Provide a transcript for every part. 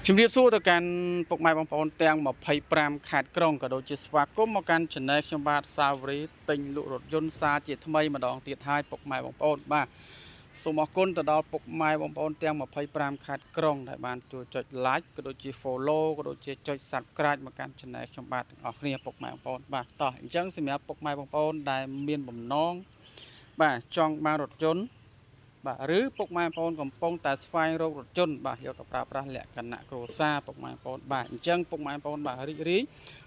ជំរាបសួរទៅកាន់ពុកម៉ែបងប្អូនទាំង25ខេត្តក្រុងក៏ដូចជាស្វាគមន៍មកកាន់ Channel ខ្ញុំបាទសាវរីទិញលក់រថយន្តសារជាថ្មីម្ដងទៀតហើយពុកម៉ែបងប្អូនបាទសូមអរគុណទៅដល់ពុកម៉ែបងប្អូនទាំង25ខេត្តក្រុងដែលបានជួយចុច like ក៏ដូចជា follow ក៏ដូចជាចុច subscribe មកកាន់ Channel ខ្ញុំបាទទាំងអស់គ្នាពុកម៉ែបងប្អូនបាទតោះអញ្ចឹងសម្រាប់ពុកម៉ែបងប្អូនដែលមានបំណងបាទចង់បានរថយន្តបាទឬពុកម៉ែបងប្អូនកំពុងតែស្វែងរករថយន្តបាទយកទៅប្រើប្រាស់លក្ខណៈគ្រួសារពុកម៉ែបងប្អូនបាទអញ្ចឹងពុកម៉ែបងប្អូនបាទរីករាយ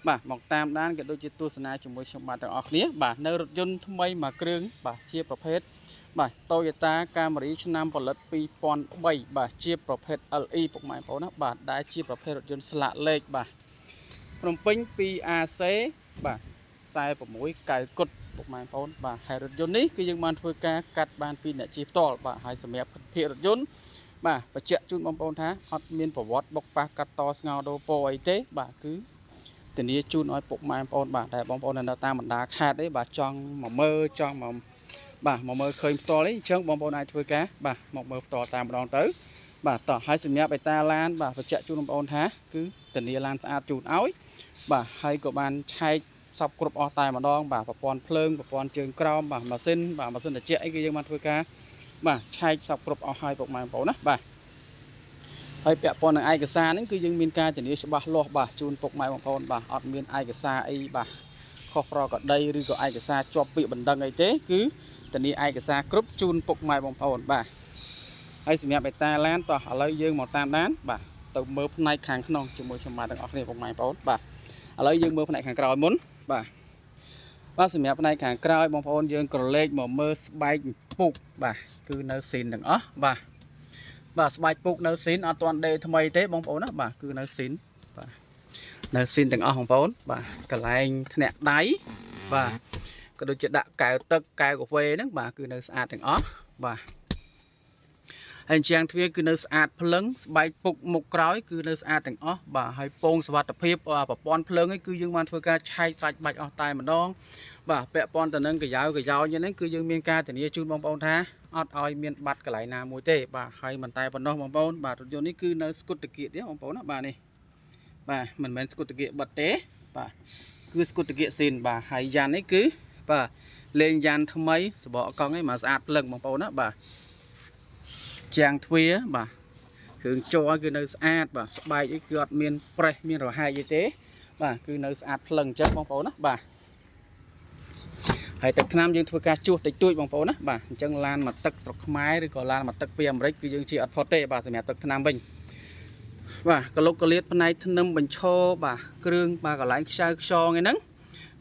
បាទមកតាមដានក៏ដូចជាទស្សនាជាមួយខ្ញុំបាទទាំងអស់គ្នាបាទនៅរថយន្តថ្មីមួយគ្រឿងបាទជាប្រភេទបាទ Toyota Camry ឆ្នាំផលិត2003បាទជាប្រភេទ LE ពុកម៉ែបងប្អូនណាបាទដែលជាប្រភេទរថយន្តស្លាកលេខបាទភ្នំពេញ 2AC បាទ46កៅគុតពុកម៉ែបងប្អូនបាទហើយរថយន្តនេះគឺយើងបានធ្វើការកាត់បានពីអ្នកជិះផ្ទាល់បាទហើយសម្រាប់ភាគរថយន្តបាទបញ្ជាក់ជូនបងប្អូនថាអត់មានប្រវត្តិបុកប៉ះកាត់តស្ងោដូរពោអីទេបាទគឺធានាជូនឲ្យពុកម៉ែបងប្អូនបាទតែបងប្អូននៅតាមបណ្ដាខេត្តទេបាទចង់មកមើលចង់មកបាទមកមើលឃើញផ្ទាល់នេះអញ្ចឹងបងប្អូនអាចធ្វើការបាទមកមើលផ្ទាល់តាមម្ដងទៅបាទតោះហើយសម្រាប់ឯតាឡានបាទបញ្ជាក់ជូនបងប្អូនថាគឺធានាឡានស្អាតជូនឲ្យបាទហើយក៏បានឆែកសពគ្រប់អស់តែម្ដងបាទប្រព័ន្ធភ្លើងប្រព័ន្ធជើងក្រោមបាទម៉ាស៊ីនត្រជាក់អីគឺយើងបានធ្វើការបាទឆែកសពគ្រប់អស់ហើយពុកម៉ែបងប្អូនណាបាទហើយពាក់ព័ន្ធនឹងឯកសារហ្នឹងគឺយើងមានការធានាច្បាស់លាស់បាទជូនពុកម៉ែបងប្អូនបាទអត់មានឯកសារអីបាទខុសប្រក្រតីឬក៏ឯកសារជាប់ពាក្យបណ្ដឹងអីទេគឺធានាឯកសារគ្រប់ជូនពុកម៉ែបងប្អូនបាទហើយសម្រាប់ឯតាឡានតោះឥឡូវយើងមកតាមដានបាទទៅមើលផ្នែកខាងក្នុងជាមួយខ្ញុំបាទទាំងអស់គ្នាពុកម៉ែបងប្អូនបាទឥឡូវយើងមើលផ្នែកខាងក្រោយមុនបាទសម្រាប់ផ្នែកខាងក្រោយបងប្អូនយើងក្រឡេកមកមើលស្បែកពុកបាទគឺនៅស៊ីនទាំងអស់បាទស្បែកពុកនៅស៊ីនអត់ទាន់ដេរថ្មីទេបងប្អូនណាបាទគឺនៅស៊ីនបាទនៅស៊ីនទាំងអស់បងប្អូនបាទកន្លែងធ្នាក់ដៃបាទក៏ដូចជាដាក់កែវទឹកកែវកាហ្វេហ្នឹងបាទគឺនៅស្អាតទាំងអស់បាទហើយជាងទ្វារគឺនៅស្អាតភ្លឹងស្បែកពុកមុខក្រោយគឺនៅស្អាតទាំងអស់បាទហើយពងសុវត្ថិភាពប្រព័ន្ធភ្លើងគឺយើងបានធ្វើការឆែកស្រាច់បាច់អស់តែម្ដងបាទពាក់ព័ន្ធទៅនឹងកាយោហ្នឹងគឺយើងមានការធានាជូនបងប្អូនថាអត់ឲ្យមានបាត់កន្លែងណាមួយទេបាទហើយមិនតែប៉ុណ្ណោះបងប្អូនបាទរថយន្តនេះគឺនៅស្គុតតគៀកទេបងប្អូនណាបាទនេះបាទមិនមែនស្គុតតគៀកបិទទេបាទគឺស្គុតតគៀកស៊ីនបាទហើយយ៉ាននេះគឺបាទលេងយ៉ានថ្មីសបកកង់ឯងមកស្អាតភ្លឹងបងប្អូនណាបាទជាងទ្វារបាទគ្រឿងចរគឺនៅស្អាតបាទស្បែកអីគឺអត់មានប្រេះមានរហែកអីទេបាទគឺនៅស្អាតភ្លឹងអញ្ចឹងបងប្អូនណាបាទហើយទឹកថ្នាំយើងធ្វើការជួសតិចតួចបងប្អូនណាបាទអញ្ចឹងឡានមកទឹកស្រុកខ្មែរឬក៏ឡានមកទឹកពីអាមេរិកគឺយើងជាអត់ផុតទេបាទសម្រាប់ទឹកថ្នាំវិញបាទកលុកកលៀតផ្នែកធ្នឹមបញ្ឈរបាទគ្រឿងបាទកន្លែងខ្ចៅខ្យងឯហ្នឹង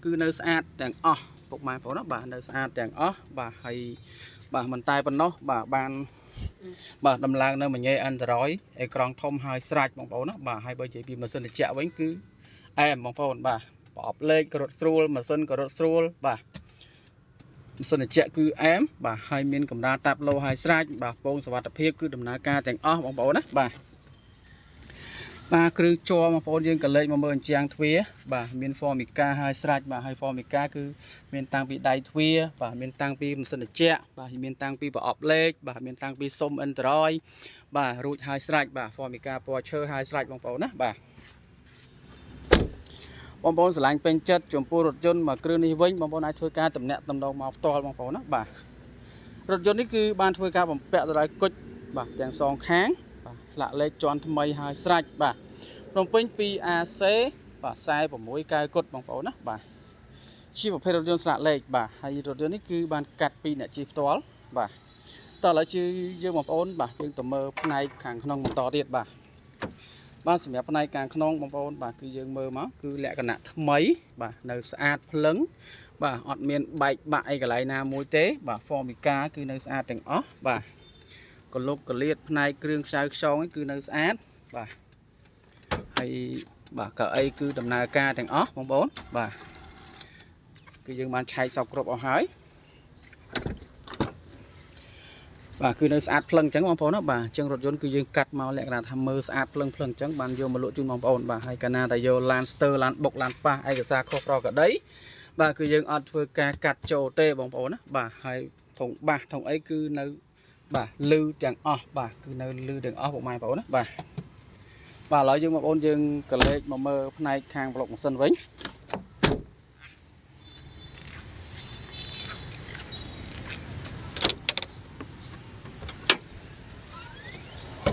គឺនៅស្អាតទាំងអស់ពុកម៉ែបងប្អូនណាបាទនៅស្អាតទាំងអស់បាទហើយបាទមិនតែប៉ុណ្ណោះបាទបានបាទដំឡើងនៅមួយញ៉េ Android អេក្រង់ធំហើយស្រាច់បងប្អូនណាបាទហើយបើនិយាយពីម៉ាស៊ីនត្រជាក់វិញគឺអែមបងប្អូនបាទប្រអប់លេខក៏រត់ស្រួលម៉ាស៊ីនក៏រត់ស្រួលបាទម៉ាស៊ីនត្រជាក់គឺអែមបាទហើយមានកម្រាលតាប់ឡូហើយស្រាច់បាទពងសុវត្ថិភាពគឺដំណើរការទាំងអស់បងប្អូនណាបាទគ្រឿងជ័របងប្អូនយើងក៏លេខមកមើលអញ្ចាំងទ្វារបាទមាន Formica ហើយស្រាច់បាទហើយ Formica គឺមានតាំងពីដៃទ្វារបាទមានតាំងពីម៉ាស៊ីនត្រជាក់បាទមានតាំងពីប្រអប់លេខបាទមានតាំងពីសុំ Android បាទរួចហើយស្រាច់បាទ Formica ពណ៌ឈើហើយស្រាច់បងប្អូនណាបាទបងប្អូនស្រឡាញ់ពេញចិត្តចំពោះរថយន្តមួយគ្រឿងនេះវិញបងប្អូនអាចធ្វើការតំណាក់តំណងមកផ្ទាល់បងប្អូនណាបាទរថយន្តនេះគឺបានធ្វើការបំពាក់ទៅដោយគុជបាទទាំងសងខាងបាទស្លាកលេខជាន់ថ្មីហើយស្រាច់បាទភ្នំពេញ 2AC បាទ46កៅគុតបងប្អូនណាបាទជាប្រភេទរថយន្តស្លាកលេខបាទហើយរថយន្តនេះគឺបានកាត់ពីអ្នកជិះផ្ទាល់បាទតោះឥឡូវជឿយើងបងប្អូនបាទយើងទៅមើលផ្នែកខាងក្នុងបន្តទៀតបាទសម្រាប់ផ្នែកខាងក្នុងបងប្អូនបាទគឺយើងមើលមកគឺលក្ខណៈថ្មីបាទនៅស្អាតភ្លឹងបាទអត់មានបែកបាក់អីកន្លែងណាមួយទេបាទ Formica គឺនៅស្អាតទាំងអស់បាទកលុកកលៀតផ្នែកគ្រឿងខ្សៅខ្យងគឺនៅស្អាតបាទហើយបាទកៅអីគឺដំណើរការទាំងអស់បងប្អូនបាទគឺយើងបានឆែកសពគ្រប់អស់ហើយបាទគឺនៅស្អាតភ្លឹងអញ្ចឹងបងប្អូនណាបាទអញ្ចឹងរថយន្តគឺយើងកាត់មកលក្ខណៈថាមើលស្អាតភ្លឹងអញ្ចឹងបានយកមកលក់ជូនបងប្អូនបាទហើយកាលណាតែយកឡានស្ទ័រឡានបុកឡានប៉ះឯកសារខុសប្រក្រតីបាទគឺយើងអត់ធ្វើការកាត់ចូលទេបងប្អូនណាបាទហើយធុងបាសធុងអីគឺនៅបាទលឺទាំងអស់បាទគឺនៅលឺទាំងអស់ពុកម៉ែបងប្អូនណាបាទ បាទឥឡូវយើងបងប្អូនយើងក៏លេខមកមើលផ្នែកខាងប្លុកម៉ាស៊ីនវិញ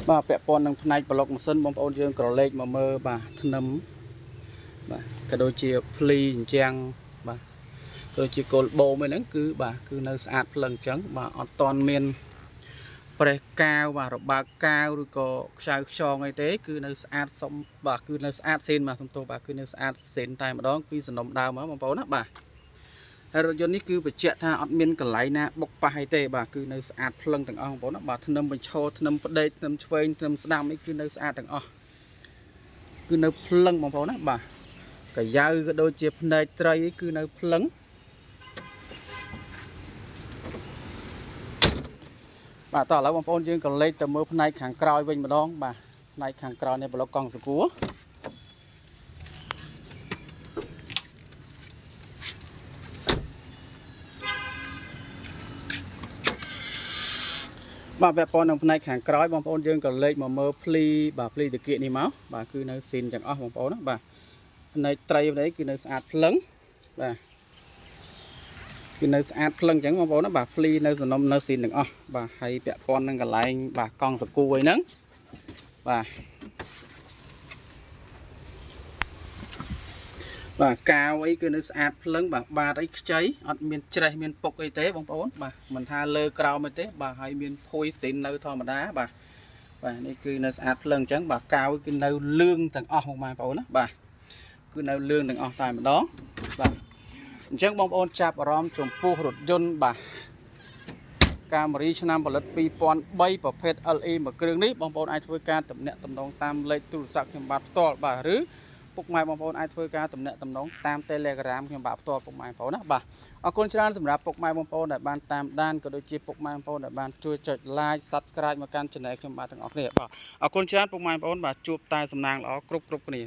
បាទពាក់ព័ន្ធនឹងផ្នែកប្លុកម៉ាស៊ីនបងប្អូនយើងក៏លេខមកមើលបាទធ្នឹមបាទក៏ដូចជាភ្លីអញ្ចឹងបាទក៏ដូចជាគោលបូមហ្នឹងគឺបាទគឺនៅស្អាតភ្លឹងអញ្ចឹងបាទអត់តន់មានប្រេះកាវបាទរបើកកាវឬក៏ខ្ចៅខ្យងអីទេគឺនៅស្អាតសុំបាទគឺនៅស្អាតសេនបាទសំទោសបាទគឺនៅស្អាតសេនតែម្ដងពីសំណុំដើមមកបងប្អូនណាបាទហើយរថយន្តនេះគឺបញ្ជាក់ថាអត់មានកន្លែងណាបុកប៉ះអីទេបាទគឺនៅស្អាតភ្លឹងទាំងអស់បងប្អូនណាបាទធ្នឹមបញ្ឈរធ្នឹមផ្ដេកធ្នឹមឆ្វេងធ្នឹមស្ដាំនេះគឺនៅស្អាតទាំងអស់គឺនៅភ្លឹងបងប្អូនណាបាទកាយ៉ៅក៏ដូចជាភ្នែកត្រីគឺនៅភ្លឹងបាទតោះឥឡូវបងប្អូនយើងក៏លេខទៅមើលផ្នែកខាងក្រោយវិញម្ដងបាទផ្នែកខាងក្រោយនៃប្លុកកង់សកួរបាទពាក់ព័ន្ធនឹងផ្នែកខាងក្រោយបងប្អូនយើងក៏លេខមកមើលភ្លីបាទភ្លីតាគៀកនេះមកបាទគឺនៅស៊ីនទាំងអស់បងប្អូនណាបាទផ្នែកត្រីនេះគឺនៅស្អាតភ្លឹងបាទគឺនៅស្អាតភ្លឹងអញ្ចឹងបងប្អូនណាបាទភ្លីនៅសំណុំនៅស៊ីនទាំងអស់បាទហើយពាក់ព័ន្ធនឹងកន្លែងបាទកង់សកួរអីហ្នឹងបាទកាវអីគឺនៅស្អាតភ្លឹងបាទអីខ្ចីអត់មានច្រេះមានពុកអីទេបងប្អូនបាទមិនថាលើក្រោមអីទេបាទហើយមានភួយស៊ីននៅធម្មតាបាទនេះគឺនៅស្អាតភ្លឹងអញ្ចឹងបាទកាវគឺនៅលឿងទាំងអស់បងប្អូនណាបាទគឺនៅលឿងទាំងអស់តែម្ដងបាទអញ្ចឹងបងប្អូនចាប់អារម្មណ៍ចំពោះរថយន្តបាទកាមេរីឆ្នាំផលិត2003ប្រភេទ LE មួយគ្រឿងនេះបងប្អូនអាចធ្វើការតំណាក់តំណងតាមលេខទូរស័ព្ទខ្ញុំបាទផ្ទាល់បាទឬពុកម៉ែបងប្អូនអាចធ្វើការតំណាក់តំណងតាម Telegram ខ្ញុំបាទផ្ទាល់ពុកម៉ែបងប្អូនណាបាទអរគុណច្រើនសម្រាប់ពុកម៉ែបងប្អូនដែលបានតាមដានក៏ដូចជាពុកម៉ែបងប្អូនដែលបានជួយចុច Like Subscribe មកកាន់ Channel ខ្ញុំបាទទាំងអស់គ្នាបាទអរគុណច្រើនពុកម៉ែបងប្អូនបាទជួបតែសំណាងល្អគ្រប់គ្នា